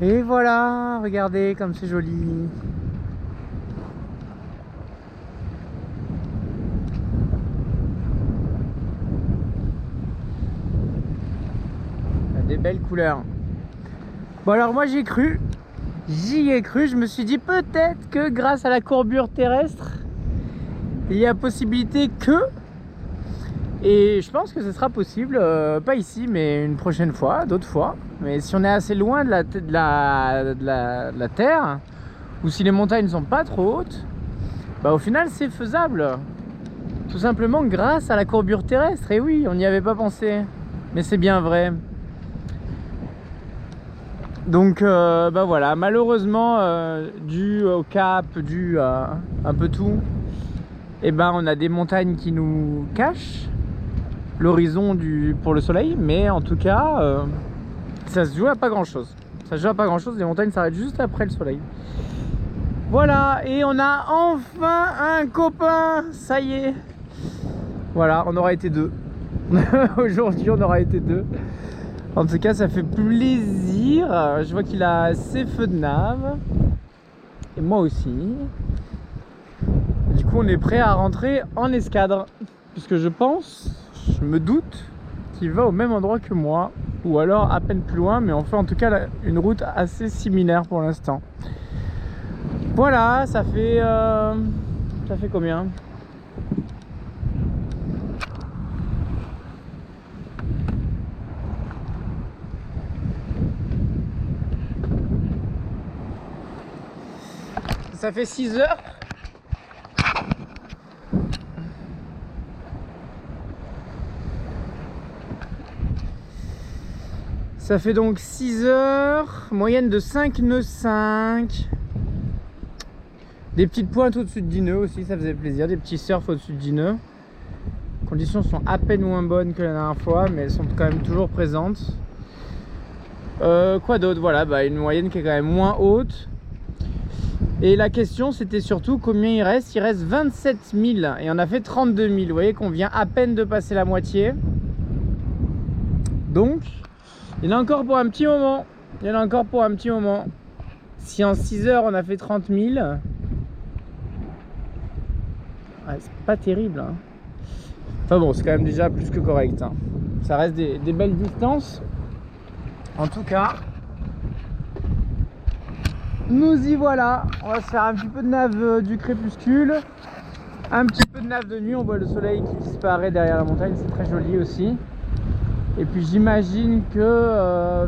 Et voilà, regardez comme c'est joli. Il y a des belles couleurs. Bon alors moi j'y ai cru. J'y ai cru, je me suis dit peut-être que grâce à la courbure terrestre, il y a possibilité que... Et je pense que ce sera possible, pas ici, mais une prochaine fois, d'autres fois. Mais si on est assez loin de la Terre, ou si les montagnes ne sont pas trop hautes, bah au final c'est faisable. Tout simplement grâce à la courbure terrestre. Et oui, on n'y avait pas pensé. Mais c'est bien vrai. Donc bah voilà, malheureusement, dû au cap, dû à un peu tout, et ben on a des montagnes qui nous cachent l'horizon pour le soleil, mais en tout cas ça se joue à pas grand chose. Ça se joue à pas grand chose, les montagnes s'arrêtent juste après le soleil. Voilà, et on a enfin un copain, ça y est. Voilà, on aura été deux. Aujourd'hui on aura été deux. En tout cas ça fait plaisir. Je vois qu'il a ses feux de nav. Et moi aussi. Du coup on est prêt à rentrer en escadre. Puisque je me doute qu'il va au même endroit que moi. Ou alors à peine plus loin. Mais on fait en tout cas une route assez similaire pour l'instant. Voilà, ça fait combien ? Ça fait 6 heures. Ça fait donc 6 heures, moyenne de 5 nœuds 5. Des petites pointes au-dessus de 10 nœuds aussi, ça faisait plaisir. Des petits surfs au-dessus de 10 nœuds. Les conditions sont à peine moins bonnes que la dernière fois, mais elles sont quand même toujours présentes. Quoi d'autre? Voilà, bah, une moyenne qui est quand même moins haute. Et la question c'était surtout combien il reste. Il reste 27 000 et on a fait 32 000. Vous voyez qu'on vient à peine de passer la moitié. Donc il y en a encore pour un petit moment. Il y en a encore pour un petit moment. Si en 6 heures on a fait 30 000, ouais, c'est pas terrible, hein. Enfin bon, c'est quand même déjà plus que correct, hein. Ça reste des belles distances. En tout cas, nous y voilà. On va se faire un petit peu de nave du crépuscule, un petit peu de nave de nuit. On voit le soleil qui disparaît derrière la montagne, c'est très joli aussi. Et puis j'imagine que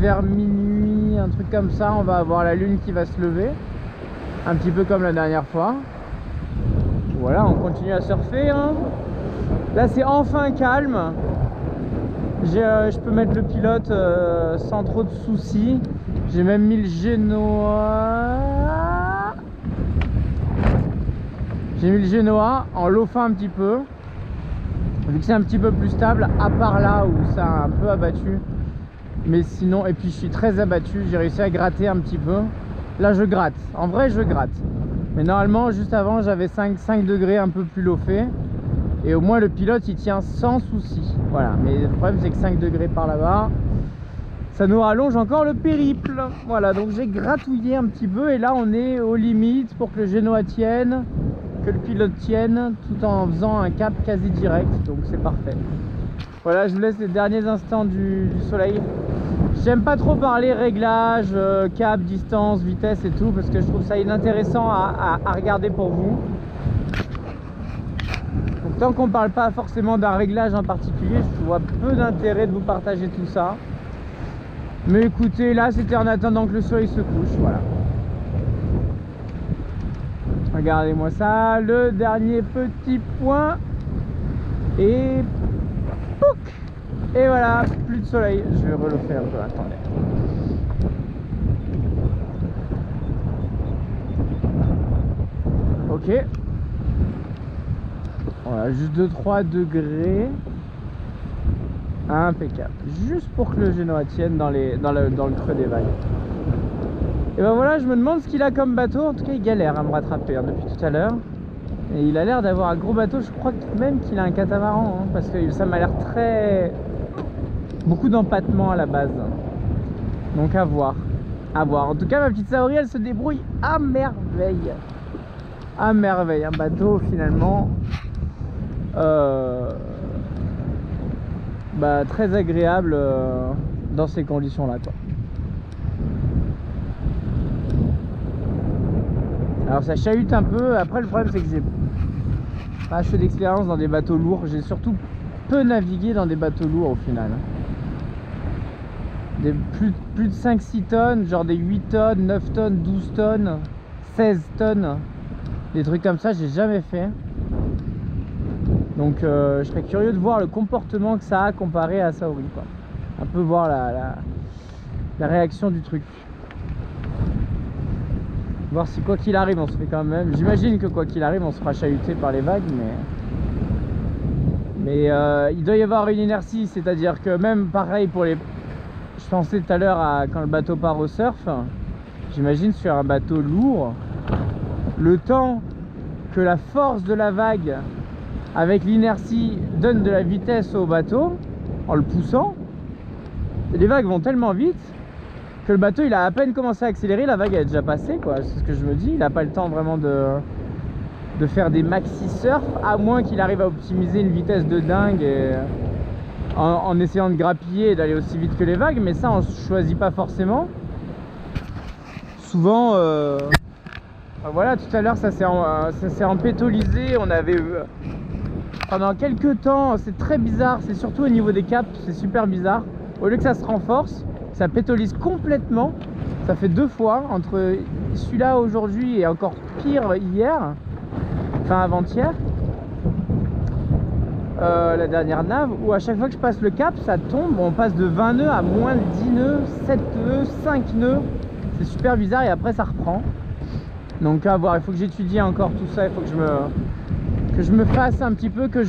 vers minuit, un truc comme ça, on va avoir la lune qui va se lever, un petit peu comme la dernière fois. Voilà, on continue à surfer, hein. Là c'est enfin calme. Je peux mettre le pilote sans trop de soucis. J'ai même mis le Genoa. J'ai mis le Genoa en loafant un petit peu. Vu que c'est un petit peu plus stable, à part là où ça a un peu abattu. Mais sinon, et puis je suis très abattu, j'ai réussi à gratter un petit peu. Là je gratte, en vrai je gratte. Mais normalement, juste avant, j'avais 5 degrés un peu plus loafé. Et au moins le pilote il tient sans souci. Voilà, mais le problème c'est que 5 degrés par là-bas, ça nous rallonge encore le périple. Voilà, donc j'ai gratouillé un petit peu et là on est aux limites pour que le Genoa tienne, que le pilote tienne, tout en faisant un cap quasi direct, donc c'est parfait. Voilà, je vous laisse les derniers instants du soleil. J'aime pas trop parler réglage, cap, distance, vitesse et tout, parce que je trouve ça inintéressant à regarder pour vous. Donc tant qu'on parle pas forcément d'un réglage en particulier, je vois peu d'intérêt de vous partager tout ça. Mais écoutez, là c'était en attendant que le soleil se couche, voilà. Regardez-moi ça, le dernier petit point. Et pouc! Et voilà, plus de soleil. Je vais relofer un peu, attendez. Ok. Voilà, juste 2-3 degrés. Impeccable. Juste pour que le Genoa tienne dans le creux des vagues. Et ben voilà, je me demande ce qu'il a comme bateau. En tout cas, il galère à me rattraper hein, depuis tout à l'heure. Et il a l'air d'avoir un gros bateau. Je crois même qu'il a un catamaran. Hein, parce que ça m'a l'air très... beaucoup d'empattement à la base. Donc à voir. À voir. En tout cas, ma petite Saori, elle se débrouille à merveille. À merveille. Un bateau finalement très agréable dans ces conditions là quoi. Alors ça chahute un peu. Après le problème c'est que j'ai pas assez d'expérience dans des bateaux lourds. J'ai surtout peu navigué dans des bateaux lourds au final. Des plus de 5-6 tonnes, genre des 8 tonnes, 9 tonnes, 12 tonnes, 16 tonnes. Des trucs comme ça j'ai jamais fait. Donc je serais curieux de voir le comportement que ça a comparé à Saori quoi. Un peu voir la réaction du truc. Voir si quoi qu'il arrive on se fait quand même. J'imagine que quoi qu'il arrive on se fera chahuter par les vagues, mais il doit y avoir une inertie, c'est-à-dire que même pareil pour les... Je pensais tout à l'heure à quand le bateau part au surf. J'imagine sur un bateau lourd, le temps que la force de la vague avec l'inertie donne de la vitesse au bateau en le poussant, les vagues vont tellement vite que le bateau il a à peine commencé à accélérer, la vague est déjà passée quoi. C'est ce que je me dis, il n'a pas le temps vraiment de faire des maxi surf, à moins qu'il arrive à optimiser une vitesse de dingue et en essayant de grappiller et d'aller aussi vite que les vagues, mais ça on choisit pas forcément. Souvent voilà, tout à l'heure ça s'est empétolisé. On avait pendant quelques temps, c'est très bizarre, c'est surtout au niveau des caps, c'est super bizarre. Au lieu que ça se renforce, ça pétolise complètement. Ça fait 2 fois, entre celui-là aujourd'hui et encore pire hier, enfin avant-hier, la dernière nave, où à chaque fois que je passe le cap, ça tombe, on passe de 20 nœuds à moins de 10 nœuds, 7 nœuds, 5 nœuds. C'est super bizarre et après ça reprend. Donc à voir, il faut que j'étudie encore tout ça, il faut que je me fasse un petit peu, que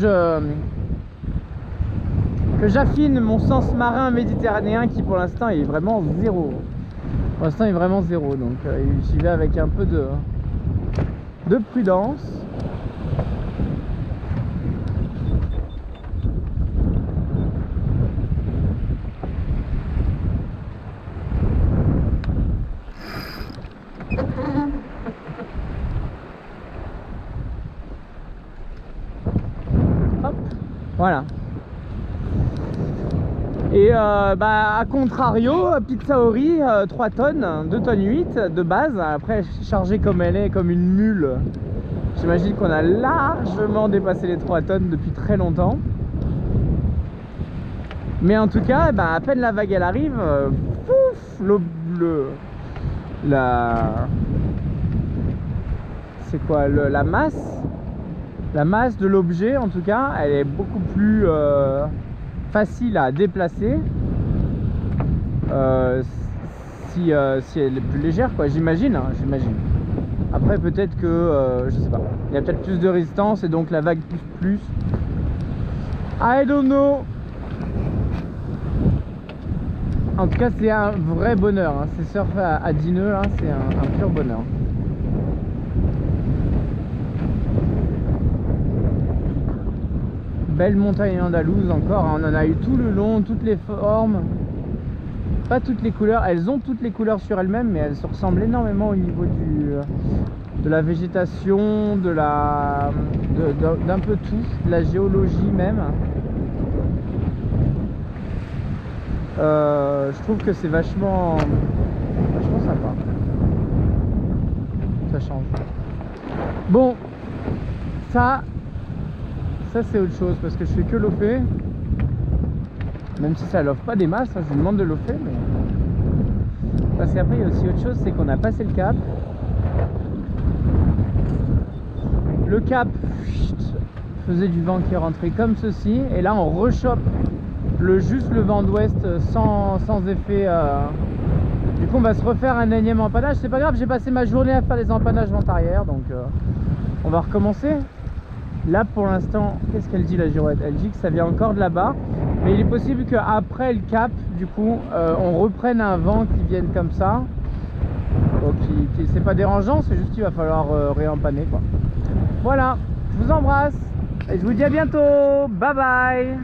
j'affine mon sens marin méditerranéen qui pour l'instant est vraiment zéro. Pour l'instant il est vraiment zéro, donc j'y vais avec un peu de prudence. Hop, voilà. Et à contrario, petite Saori, 3 tonnes, 2 tonnes 8 de base. Après chargée comme elle est, comme une mule, j'imagine qu'on a largement dépassé les 3 tonnes depuis très longtemps. Mais en tout cas, à peine la vague elle arrive, pouf, c'est quoi, la masse de l'objet en tout cas, elle est beaucoup plus facile à déplacer si elle est plus légère quoi, j'imagine. Après peut-être que je sais pas, il y a peut-être plus de résistance et donc la vague pousse plus. I don't know. En tout cas c'est un vrai bonheur hein. Ces surf à 10 nœuds là, c'est un pur bonheur. Belle montagne andalouse encore, on en a eu tout le long, toutes les formes, pas toutes les couleurs, elles ont toutes les couleurs sur elles-mêmes, mais elles se ressemblent énormément au niveau de la végétation, d'un peu tout, de la géologie même. Je trouve que c'est vachement sympa, ça change. Bon, ça c'est autre chose parce que je fais que lofer, même si ça l'offre pas des masses, hein, je lui demande de lofer, mais parce qu'après il y a aussi autre chose, c'est qu'on a passé le cap. Le cap faisait du vent qui est rentré comme ceci, et là on rechoppe juste le vent d'ouest sans effet. Du coup on va se refaire un énième empannage, c'est pas grave, j'ai passé ma journée à faire des empannages vent arrière, donc on va recommencer. Là pour l'instant, qu'est-ce qu'elle dit la girouette? Elle dit que ça vient encore de là-bas, mais il est possible qu'après le cap, du coup, on reprenne un vent qui vienne comme ça. Donc c'est pas dérangeant, c'est juste qu'il va falloir réempanner quoi. Voilà, je vous embrasse et je vous dis à bientôt, bye bye.